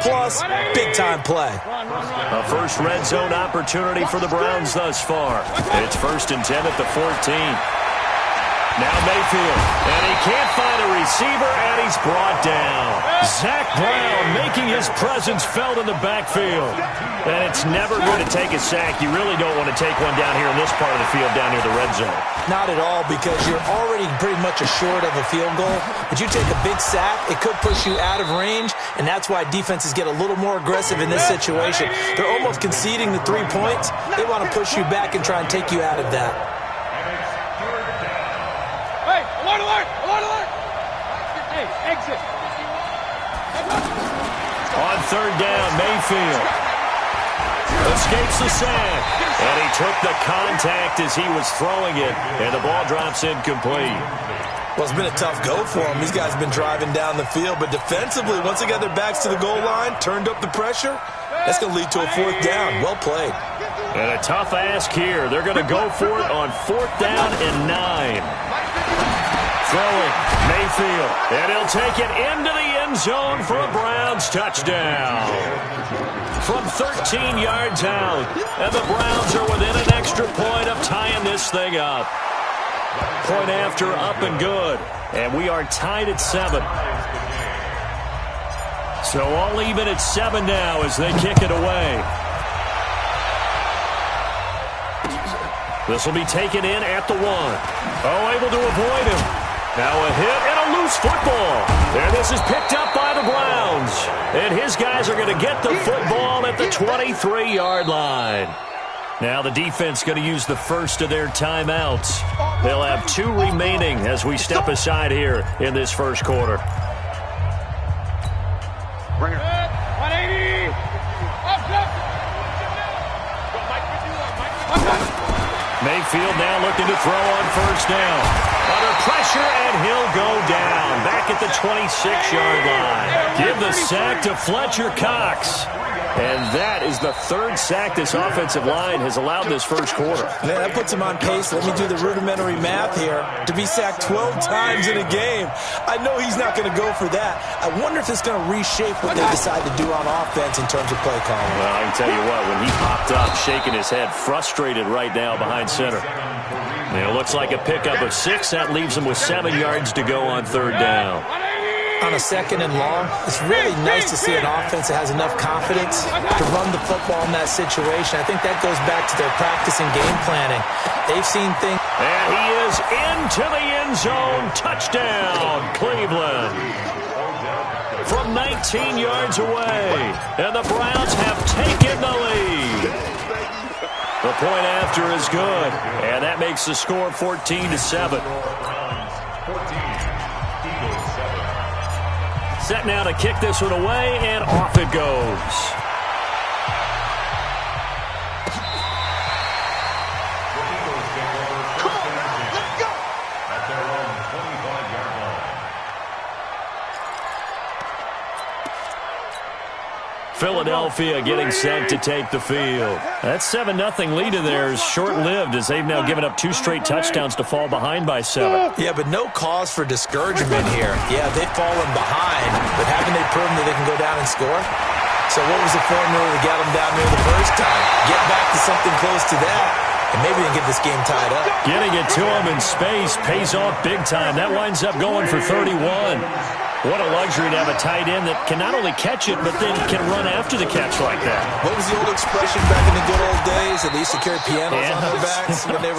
Plus, big-time play. A first red zone opportunity for the Browns thus far. It's 1st and 10 at the 14. Now Mayfield, and he can't find a receiver, and he's brought down. Zach Brown making his presence felt in the backfield. And it's never going to take a sack. You really don't want to take one down here in this part of the field down near the red zone. Not at all, because you're already pretty much assured of a field goal. But you take a big sack, it could push you out of range, and that's why defenses get a little more aggressive in this situation. They're almost conceding the 3 points. They want to push you back and try and take you out of that. Exit. On 3rd down, Mayfield escapes the sack, and he took the contact as he was throwing it, and the ball drops incomplete. Well, it's been a tough go for them. These guys have been driving down the field, but defensively, once they got their backs to the goal line, turned up the pressure, that's going to lead to a 4th down. Well played. And a tough ask here. They're going to go for it on 4th down and 9. Throwing, Mayfield, and he'll take it into the end zone for a Browns touchdown. From 13 yards out, and the Browns are within an extra point of tying this thing up. Point after, up and good, and we are tied at 7. So all even at 7 now as they kick it away. This will be taken in at the 1. Oh, able to avoid him. Now a hit and a loose football. And this is picked up by the Browns. And his guys are going to get the football at the 23-yard line. Now the defense going to use the first of their timeouts. They'll have 2 remaining as we step aside here in this first quarter. Bring it. 180. Mayfield now looking to throw on 1st down. Under pressure, and he'll go down. Back at the 26-yard line. Give the sack to Fletcher Cox. And that is the 3rd sack this offensive line has allowed this first quarter. Man, that puts him on pace. Let me do the rudimentary math here. To be sacked 12 times in a game. I know he's not going to go for that. I wonder if it's going to reshape what they decide to do on offense in terms of play calling. Well, I can tell you what, when he popped up, shaking his head, frustrated right now behind center. And it looks like a pickup of 6. That leaves him with 7 yards to go on 3rd down. On a 2nd and long, it's really nice to see an offense that has enough confidence to run the football in that situation. I think that goes back to their practice and game planning. They've seen things. And he is into the end zone. Touchdown, Cleveland. From 19 yards away. And the Browns have taken the lead. The point after is good. And that makes the score 14-7. Set now to kick this one away, and off it goes. Come on, let's go. At their own 25-yard line. Philadelphia getting set to take the field. That 7-0 lead of theirs short-lived as they've now given up 2 straight touchdowns to fall behind by 7. Yeah, but no cause for discouragement here. Yeah, they've fallen behind, but haven't they proven that they can go down and score? So what was the formula to get them down there the first time? Get back to something close to that, and maybe they can get this game tied up. Getting it to him in space pays off big time. That winds up going for 31. What a luxury to have a tight end that can not only catch it, but then can run after the catch like that. What was the old expression back in the good old days? They used to carry pianos on their backs when they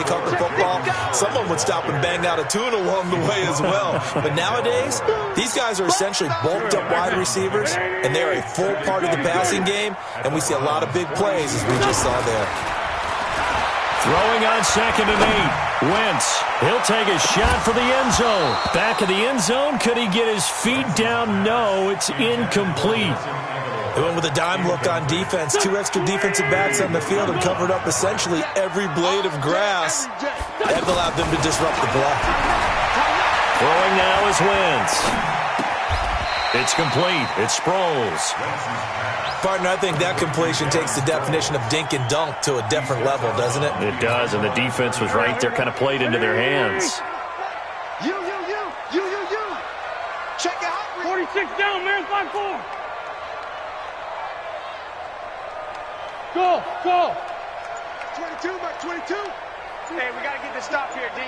caught the football. Someone would stop and bang out a tune along the way as well. But nowadays, these guys are essentially bulked up wide receivers, and they're a full part of the passing game, and we see a lot of big plays as we just saw there. Throwing on 2nd and 8. Wentz, he'll take a shot for the end zone. Back of the end zone, could he get his feet down? No, it's incomplete. They went with a dime look on defense. 2 extra defensive backs on the field and covered up essentially every blade of grass. That allowed them to disrupt the play. Throwing now is Wentz. It's complete. It's Sproles. Partner, I think that completion takes the definition of dink and dunk to a different level, doesn't it? It does, and the defense was right there, kind of played into their hands. You. Check out. 46 down, man, 5-4. Go, go. 22, Mike, 22. Hey, we got to get this stop here, D.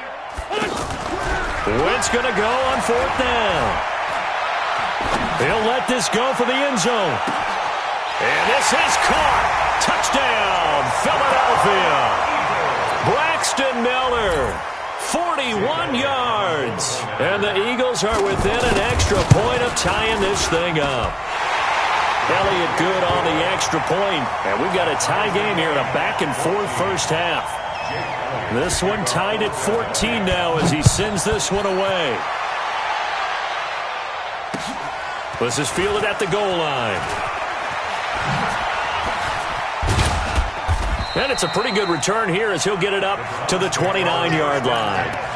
Wentz going to go on 4th down. He'll let this go for the end zone. And this is caught. Touchdown, Philadelphia. Braxton Miller, 41 yards. And the Eagles are within an extra point of tying this thing up. Elliott good on the extra point. And we've got a tie game here in a back-and-forth first half. This one tied at 14 now as he sends this one away. This is fielded at the goal line. And it's a pretty good return here as he'll get it up to the 29-yard line.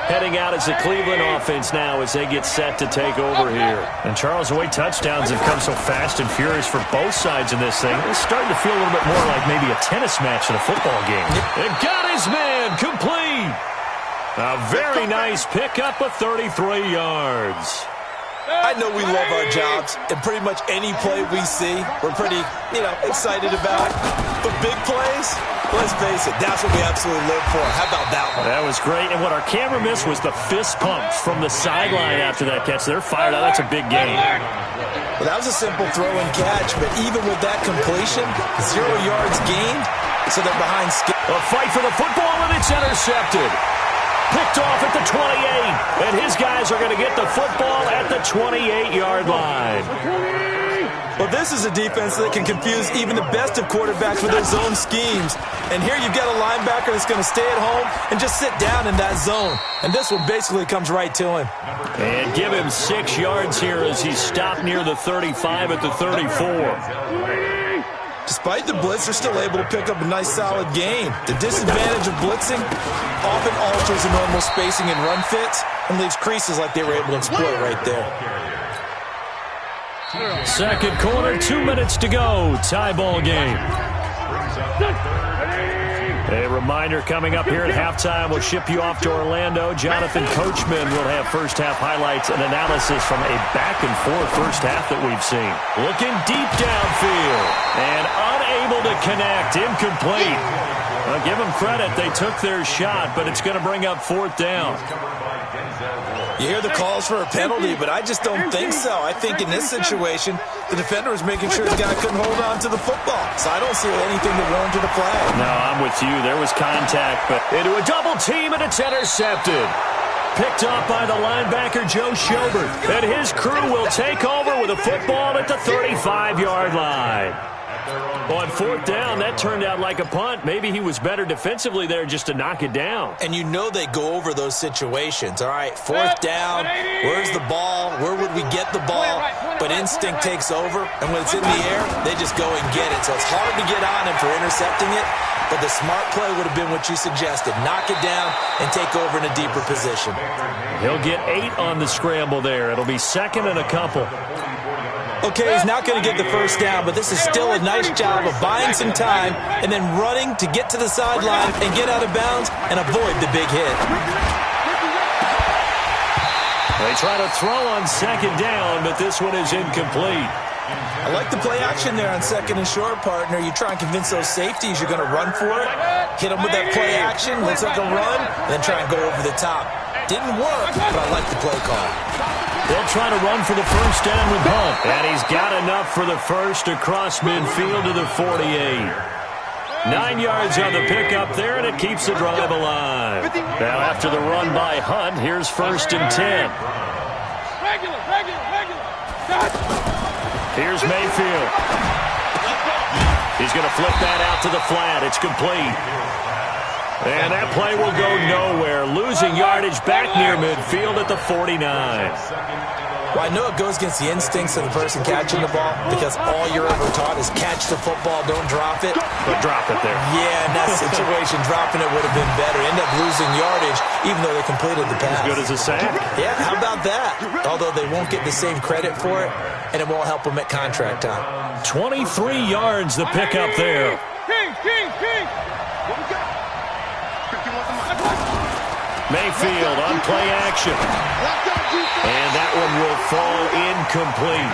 Heading out as the Cleveland offense now as they get set to take over here. And Charles, the way touchdowns have come so fast and furious for both sides in this thing, it's starting to feel a little bit more like maybe a tennis match in a football game. It got his man complete. A very nice pickup of 33 yards. I know we love our jobs, and pretty much any play we see, we're pretty, excited about. But big plays, let's face it, that's what we absolutely live for. How about that one? That was great, and what our camera missed was the fist pumps from the sideline after that catch. They're fired out. That's a big game. Well, that was a simple throw and catch, but even with that completion, 0 yards gained, so they're behind. A fight for the football, and it's intercepted. Picked off at the 28, and his guys are going to get the football at the 28-yard line. Well, this is a defense that can confuse even the best of quarterbacks with their zone schemes. And here you've got a linebacker that's going to stay at home and just sit down in that zone. And this one basically comes right to him. And give him 6 yards here as he's stopped near the 35 at the 34. Despite the blitz, they're still able to pick up a nice, solid game. The disadvantage of blitzing often alters the normal spacing and run fits and leaves creases like they were able to exploit right there. Second quarter, 2 minutes to go. Tie ball game. A reminder coming up here at halftime. We'll ship you off to Orlando. Jonathan Coachman will have first-half highlights and analysis from a back-and-forth first half that we've seen. Looking deep downfield and unable to connect. Incomplete. Well, give them credit. They took their shot, but it's going to bring up 4th down. You hear the calls for a penalty, but I just don't think so. I think in this situation, the defender was making sure his guy couldn't hold on to the football. So I don't see anything that warranted a flag. No, I'm with you. There was contact, but into a double team, and it's intercepted. Picked off by the linebacker, Joe Schobert. And his crew will take over with a football at the 35-yard line. On 4th down, that turned out like a punt. Maybe he was better defensively there just to knock it down. And you know they go over those situations. All right, 4th down, where's the ball? Where would we get the ball? But instinct takes over, and when it's in the air, they just go and get it. So it's hard to get on him for intercepting it, but the smart play would have been what you suggested. Knock it down and take over in a deeper position. He'll get 8 on the scramble there. It'll be 2nd and a couple. Okay, he's not going to get the first down, but this is still a nice job of buying some time and then running to get to the sideline and get out of bounds and avoid the big hit. They try to throw on 2nd down, but this one is incomplete. I like the play action there on 2nd and short, partner. You try and convince those safeties you're going to run for it. Hit them with that play action, looks like a run, and then try and go over the top. Didn't work, but I like the play call. They'll try to run for the first down with Hunt. And he's got enough for the first across midfield to the 48. 9 yards on the pickup there, and it keeps the drive alive. Now after the run by Hunt, here's 1st and 10. Regular. Here's Mayfield. He's going to flip that out to the flat. It's complete. And that play will go nowhere. Losing yardage back near midfield at the 49. Well, I know it goes against the instincts of the person catching the ball because all you're ever taught is catch the football, don't drop it. But drop it there. Yeah, in that situation, dropping it would have been better. End up losing yardage even though they completed the pass. As good as a sack. Yeah, how about that? Although they won't get the same credit for it, and it won't help them at contract time. 23 yards the pickup there. King. Mayfield on play action. And that one will fall incomplete.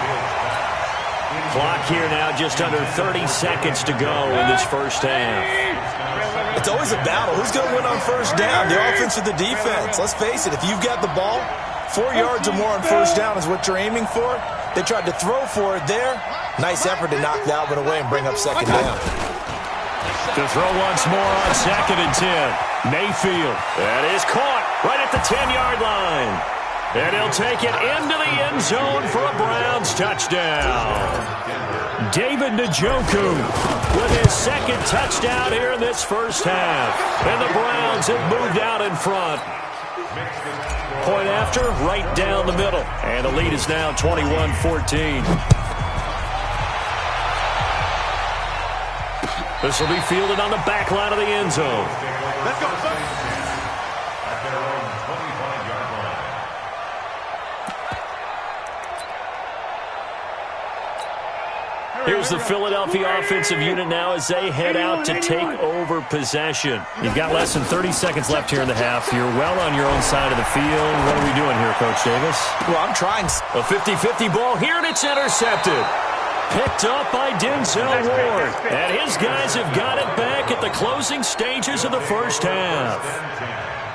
Clock here now just under 30 seconds to go in this first half. It's always a battle. Who's going to win on first down, the offense or the defense? Let's face it, if you've got the ball, 4 yards or more on first down is what you're aiming for. They tried to throw for it there. Nice effort to knock that one away and bring up second down. To throw once more on 2nd and 10. Mayfield. That is caught right at the 10-yard line. And he'll take it into the end zone for a Browns touchdown. David Njoku with his second touchdown here in this first half. And the Browns have moved out in front. Point after, right down the middle. And the lead is now 21-14. This will be fielded on the back line of the end zone. Let's go, son. At their own 25-yard line. Here's the Philadelphia offensive unit now as they head out to take over possession. You've got less than 30 seconds left here in the half. You're well on your own side of the field. What are we doing here, Coach Davis? Well, I'm trying. A 50-50 ball here, and it's intercepted. Picked up by Denzel Ward. And his guys have got it back at the closing stages of the first half.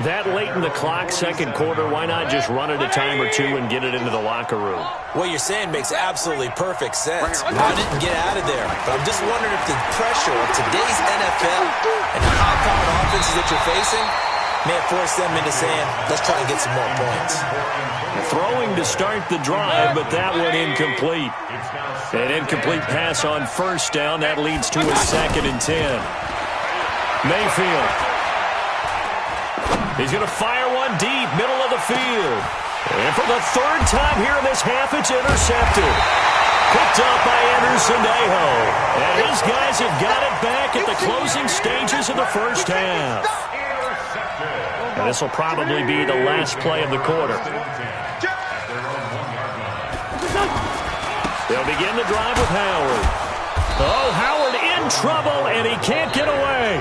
That late in the clock, second quarter, why not just run it a time or two and get it into the locker room? What you're saying makes absolutely perfect sense. Run it and get out of there. But I'm just wondering if the pressure of today's NFL and the high-powered offenses that you're facing may have forced them into saying, let's try and get some more points. Throwing to start the drive, but that one incomplete. An incomplete pass on first down. That leads to a 2nd and 10. Mayfield. He's going to fire one deep, middle of the field. And for the third time here in this half, it's intercepted. Picked up by Anderson Aho. And his guys have got it back at the closing stages of the first half. And this will probably be the last play of the quarter. They'll begin the drive with Howard. Oh, Howard in trouble, and he can't get away.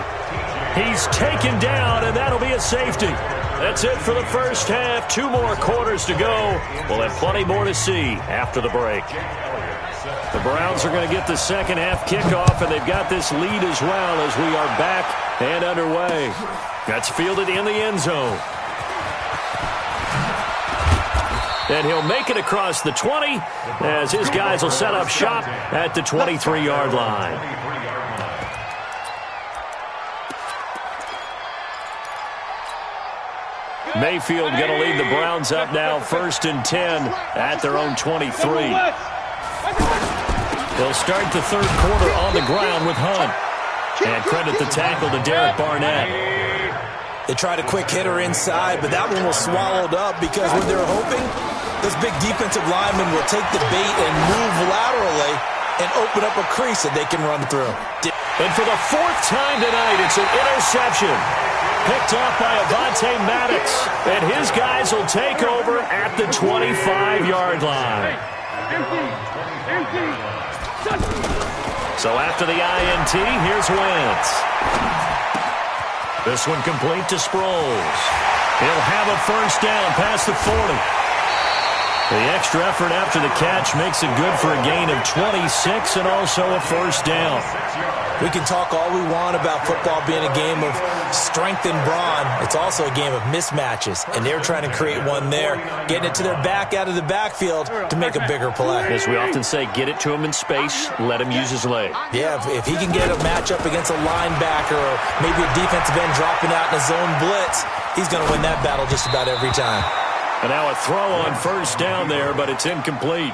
He's taken down, and that'll be a safety. That's it for the first half. 2 more quarters to go. We'll have plenty more to see after the break. The Browns are going to get the second half kickoff, and they've got this lead as well as we are back and underway. That's fielded in the end zone. And he'll make it across the 20 as his guys will set up shop at the 23-yard line. Mayfield going to lead the Browns up now 1st and 10 at their own 23. They'll start the third quarter on the ground with Hunt. And credit the tackle to Derek Barnett. They tried a quick hitter inside, but that one was swallowed up because when they're hoping, this big defensive lineman will take the bait and move laterally and open up a crease that they can run through. And for the 4th time tonight, it's an interception. Picked up by Avonte Maddox. And his guys will take over at the 25-yard line. So after the INT, here's Wentz. This one complete to Sproles. He'll have a first down past the 40. The extra effort after the catch makes it good for a gain of 26 and also a first down. We can talk all we want about football being a game of strength and brawn. It's also a game of mismatches, and they're trying to create one there, getting it to their back out of the backfield to make a bigger play. As we often say, get it to him in space, let him use his leg. Yeah, if he can get a matchup against a linebacker or maybe a defensive end dropping out in a zone blitz, he's going to win that battle just about every time. And now a throw on first down there, but it's incomplete.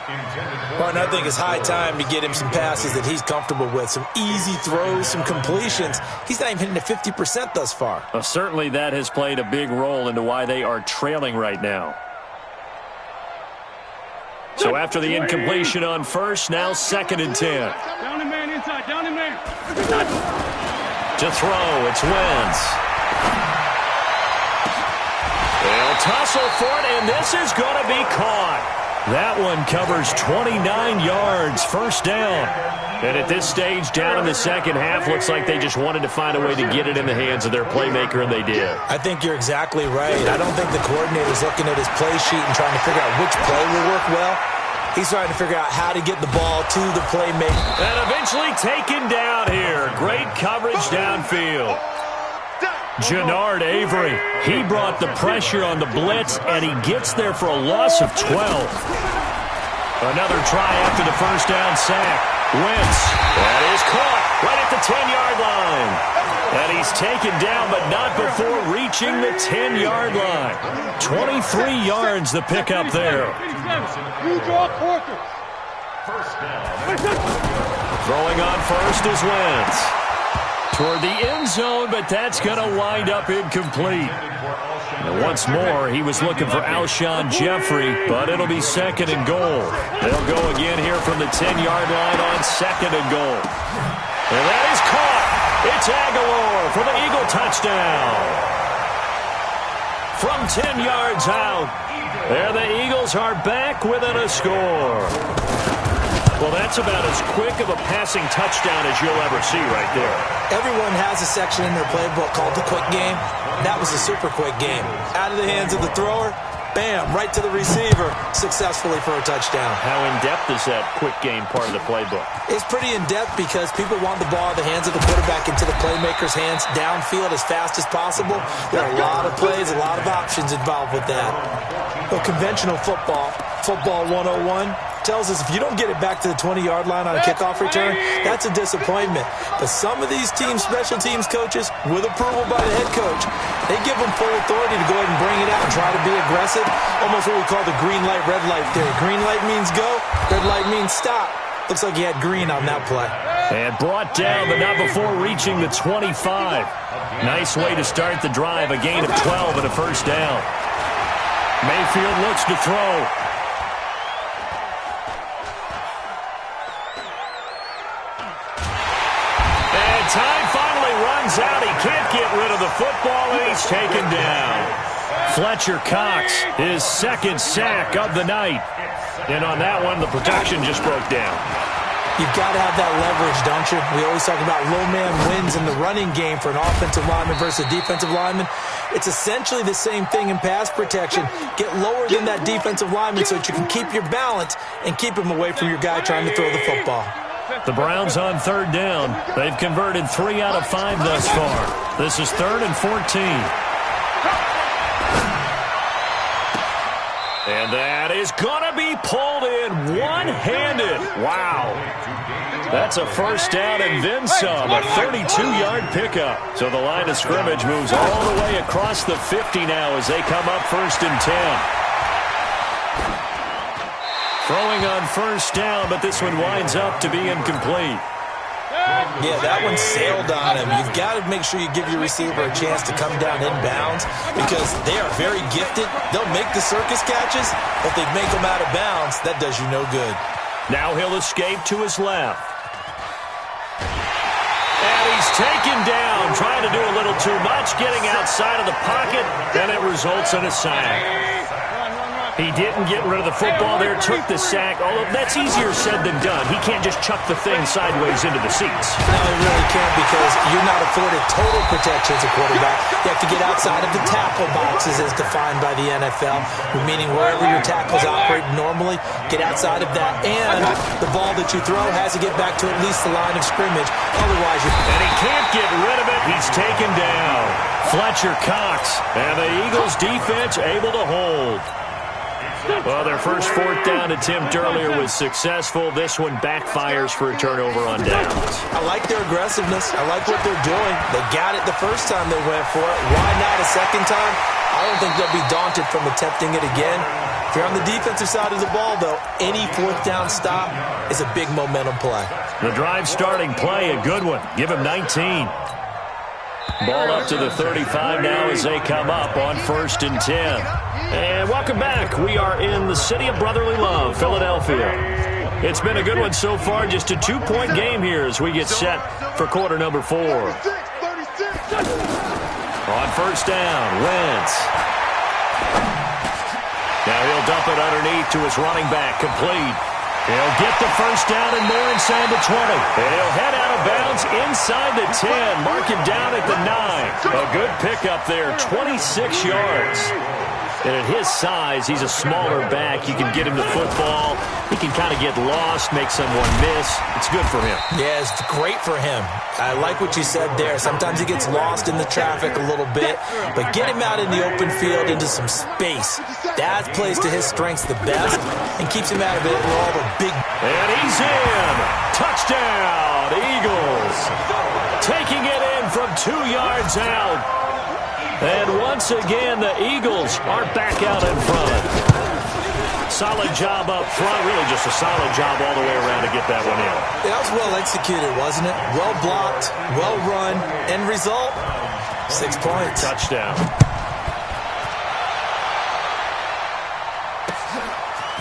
Martin, I think it's high time to get him some passes that he's comfortable with. Some easy throws, some completions. He's not even hitting to 50% thus far. Well, certainly that has played a big role into why they are trailing right now. So after the incompletion on first, now 2nd and 10. Down the man inside, down the man. To throw, it's Wentz. They'll tussle for it, and this is going to be caught. That one covers 29 yards, first down. And at this stage, down in the second half, looks like they just wanted to find a way to get it in the hands of their playmaker, and they did. I think you're exactly right. I don't think the coordinator's looking at his play sheet and trying to figure out which play will work well. He's trying to figure out how to get the ball to the playmaker. And eventually taken down here. Great coverage downfield. Jannard Avery, he brought the pressure on the blitz, and he gets there for a loss of 12. Another try after the first down sack. Wentz, that is caught right at the 10-yard line. And he's taken down, but not before reaching the 10-yard line. 23 yards the pickup there. Throwing on first is Wentz. Toward the end zone, but that's going to wind up incomplete. And once more, he was looking for Alshon Jeffrey, but it'll be second and goal. They'll go again here from the 10-yard line on second and goal. And that is caught. It's Aguilar for the Eagle touchdown. From 10 yards out, there the Eagles are back within a score. Well, that's about as quick of a passing touchdown as you'll ever see right there. Everyone has a section in their playbook called the quick game. That was a super quick game. Out of the hands of the thrower, bam, right to the receiver, successfully for a touchdown. How in-depth is that quick game part of the playbook? It's pretty in-depth because people want the ball in the hands of the quarterback into the playmaker's hands downfield as fast as possible. There are a lot of plays, a lot of options involved with that. But conventional football 101, tells us if you don't get it back to the 20-yard line on a kickoff return, that's a disappointment. But some of these teams, special teams coaches, with approval by the head coach, they give them full authority to go ahead and bring it out and try to be aggressive. Almost what we call the green light, red light theory. Green light means go, red light means stop. Looks like he had green on that play. And brought down, but not before reaching the 25. Nice way to start the drive, a gain of 12 and a first down. Mayfield looks to throw. Time finally runs out. He can't get rid of the football, and he's taken down. Fletcher Cox, his second sack of the night. And on that one, the protection just broke down. You've got to have that leverage, don't you? We always talk about low man wins in the running game for an offensive lineman versus a defensive lineman. It's essentially the same thing in pass protection. Get lower than that defensive lineman so that you can keep your balance and keep him away from your guy trying to throw the football. The Browns on third down. They've converted 3 out of 5 thus far. This is 3rd and 14. And that is going to be pulled in one-handed. Wow. That's a first down and then some, a 32-yard pickup. So the line of scrimmage moves all the way across the 50 now as they come up 1st and 10. Throwing on first down, but this one winds up to be incomplete. Yeah, that one sailed on him. You've got to make sure you give your receiver a chance to come down inbounds because they are very gifted. They'll make the circus catches, but they make them out of bounds. That does you no good. Now he'll escape to his left. And he's taken down, trying to do a little too much, getting outside of the pocket, and it results in a sack. He didn't get rid of the football there, took the sack, although that's easier said than done. He can't just chuck the thing sideways into the seats. No, he really can't because you're not afforded total protection as a quarterback. You have to get outside of the tackle boxes as defined by the NFL, meaning wherever your tackles operate normally, get outside of that. And the ball that you throw has to get back to at least the line of scrimmage. Otherwise, and he can't get rid of it. He's taken down. Fletcher Cox, and the Eagles defense able to hold. Well, their first 4th down attempt earlier was successful. This one backfires for a turnover on downs. I like their aggressiveness. I like what they're doing. They got it the first time they went for it. Why not a second time? I don't think they'll be daunted from attempting it again. If you're on the defensive side of the ball, though, any 4th down stop is a big momentum play. The drive starting play, a good one. Give him 19. Ball up to the 35 now as they come up on 1st and 10. And welcome back. We are in the city of brotherly love, Philadelphia. It's been a good one so far. Just a 2-point game here as we get set for quarter number 4. On first down, Wentz. Now he'll dump it underneath to his running back, complete. He'll get the first down and more inside the 20. And he'll head out of bounds inside the 10. Mark him down at the 9. A good pickup there, 26 yards. And at his size, he's a smaller back. You can get him the football. He can kind of get lost, make someone miss. It's good for him. Yeah, it's great for him. I like what you said there. Sometimes he gets lost in the traffic a little bit, but get him out in the open field into some space. That plays to his strengths the best and keeps him out of it where all the big... And he's in. Touchdown, Eagles. Taking it in from 2 yards out. And once again, the Eagles are back out in front. Solid job up front. Really just a solid job all the way around to get that one in. That was well executed, wasn't it? Well blocked, well run. End result, 6 points. Touchdown.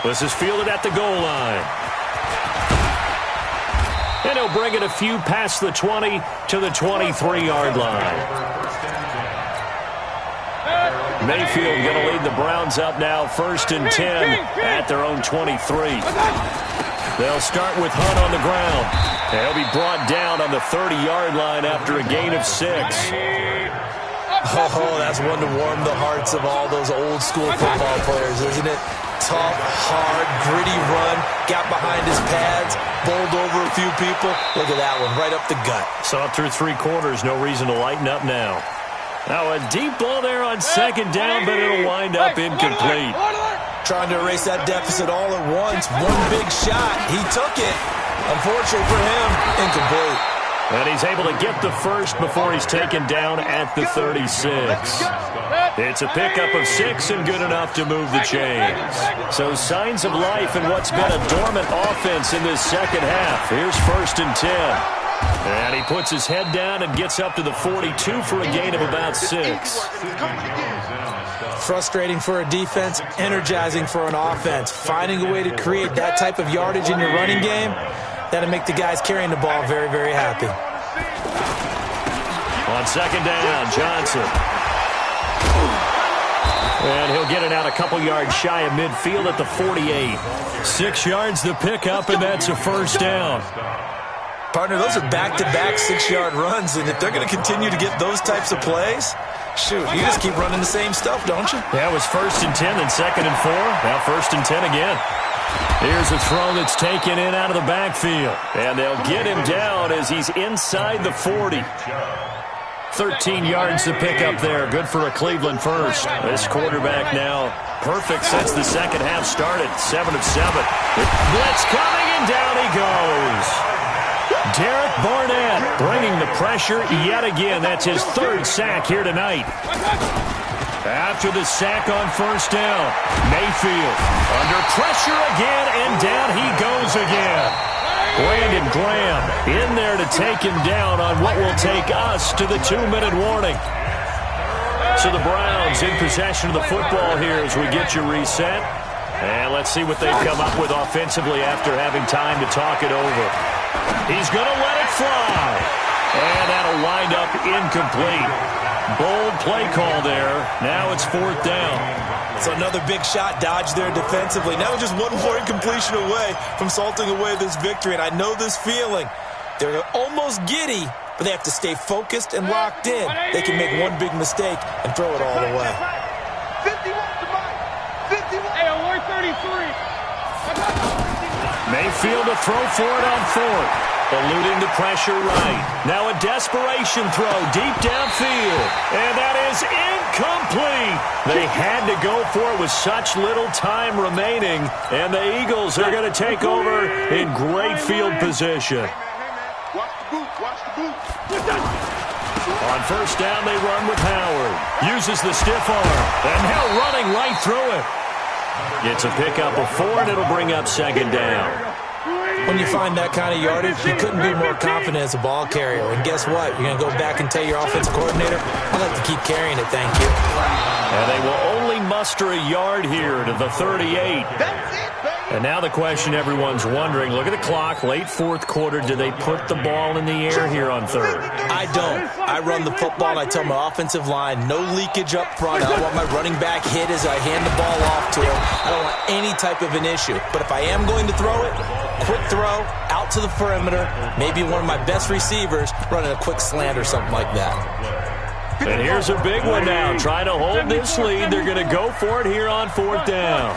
This is fielded at the goal line. And he'll bring it a few past the 20 to the 23-yard line. Mayfield going to lead the Browns up now, 1st and 10 at their own 23. They'll start with Hunt on the ground. He'll be brought down on the 30-yard line after a gain of 6. Oh, that's one to warm the hearts of all those old-school football players, isn't it? Tough, hard, gritty run, got behind his pads, bowled over a few people. Look at that one, right up the gut. Saw it through 3 quarters, no reason to lighten up now. Now a deep ball there on 2nd down, but it'll wind up incomplete. Trying to erase that deficit all at once. One big shot. He took it. Unfortunately for him, incomplete. And he's able to get the first before he's taken down at the 36. It's a pickup of 6 and good enough to move the chains. So signs of life in what's been a dormant offense in this second half. Here's 1st and 10. And he puts his head down and gets up to the 42 for a gain of about 6. Frustrating for a defense, energizing for an offense. Finding a way to create that type of yardage in your running game, that'll make the guys carrying the ball very, very happy. On 2nd down, Johnson. And he'll get it out a couple yards shy of midfield at the 48. 6 yards the pickup, and that's a 1st down. Partner, those are back-to-back 6-yard runs, and if they're going to continue to get those types of plays, shoot, you just keep running the same stuff, don't you? Yeah, it was 1st and 10, then 2nd and 4. Now 1st and 10 again. Here's a throw that's taken in out of the backfield. And they'll get him down as he's inside the 40. 13 yards to pick up there. Good for a Cleveland first. This quarterback now perfect since the second half started. 7 of 7. Blitz coming, and down he goes. Derek Barnett bringing the pressure yet again. That's his 3rd sack here tonight. After the sack on 1st down, Mayfield under pressure again, and down he goes again. Brandon Graham in there to take him down on what will take us to the 2-minute warning. So the Browns in possession of the football here as we get you reset. And let's see what they've come up with offensively after having time to talk it over. He's going to let it fly. And that'll wind up incomplete. Bold play call there. Now it's 4th down. It's another big shot dodged there defensively. Now just one more incompletion away from salting away this victory. And I know this feeling. They're almost giddy, but they have to stay focused and locked in. They can make one big mistake and throw it all away. 51 to Mike. 51. Hey, on 133. Mayfield to throw for it on 4th. Eluding the pressure right. Now a desperation throw deep downfield. And that is incomplete. They had to go for it with such little time remaining. And the Eagles are going to take over in great field position. Watch the boot. Watch the boot. On 1st down, they run with Howard. Uses the stiff arm. And now running right through it. Gets a pickup of 4, and it'll bring up 2nd down. When you find that kind of yardage, you couldn't be more confident as a ball carrier. And guess what? You're going to go back and tell your offensive coordinator, I'd like to keep carrying it, thank you. And they will only muster a yard here to the 38. And now the question everyone's wondering, look at the clock, late 4th quarter, do they put the ball in the air here on 3rd? I don't. I run the football, and I tell my offensive line, no leakage up front. I don't want my running back hit as I hand the ball off to him. I don't want any type of an issue. But if I am going to throw it, quick throw, out to the perimeter, maybe one of my best receivers running a quick slant or something like that. And here's a big one now. Trying to hold this lead. They're going to go for it here on 4th down.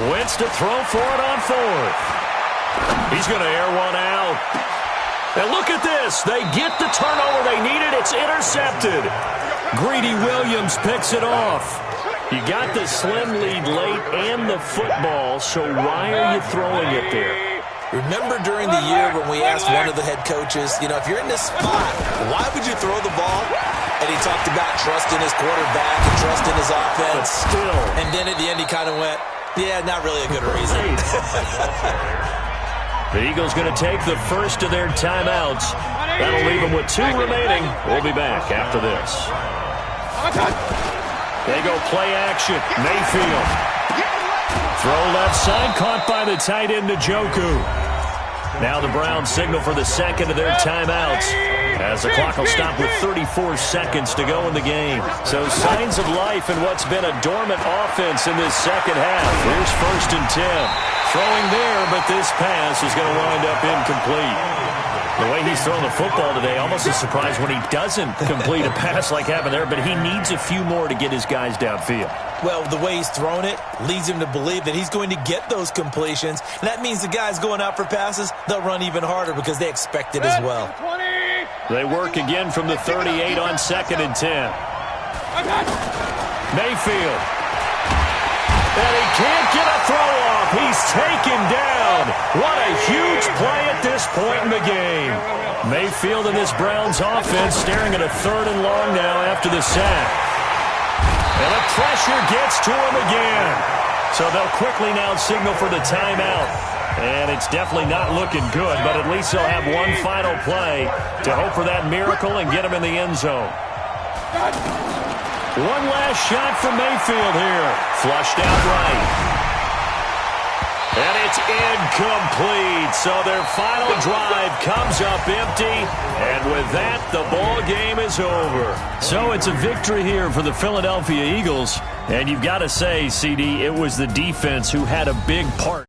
Wentz to throw for it on 4th. He's going to air one out. And look at this. They get the turnover they needed. It's intercepted. Greedy Williams picks it off. You got the slim lead late and the football, so why are you throwing it there? Remember during the year when we asked one of the head coaches, if you're in this spot, why would you throw the ball? And he talked about trusting his quarterback and trusting his offense. But still. And then at the end he kind of went, yeah, not really a good reason. The Eagles going to take the first of their timeouts. That'll leave them with 2 remaining. We'll be back after this. They go play action. Mayfield. Throw left side, caught by the tight end Njoku. Now the Browns signal for the second of their timeouts, as the clock will stop with 34 seconds to go in the game. So signs of life in what's been a dormant offense in this second half. Here's 1st and 10. Throwing there, but this pass is going to wind up incomplete. The way he's throwing the football today, almost a surprise when he doesn't complete a pass like happened there, but he needs a few more to get his guys downfield. Well, the way he's thrown it leads him to believe that he's going to get those completions. And that means the guys going out for passes, they'll run even harder because they expect it as well. They work again from the 38 on 2nd and 10. Mayfield. And he can't get a throw off. He's taken down. What a huge play at this point in the game. Mayfield and this Browns offense staring at a 3rd and long now after the sack. And the pressure gets to him again. So they'll quickly now signal for the timeout. And it's definitely not looking good, but at least they'll have one final play to hope for that miracle and get him in the end zone. One last shot from Mayfield here. Flushed out right. And it's incomplete. So their final drive comes up empty. And with that, the ball game is over. So it's a victory here for the Philadelphia Eagles. And you've got to say, CD, it was the defense who had a big part.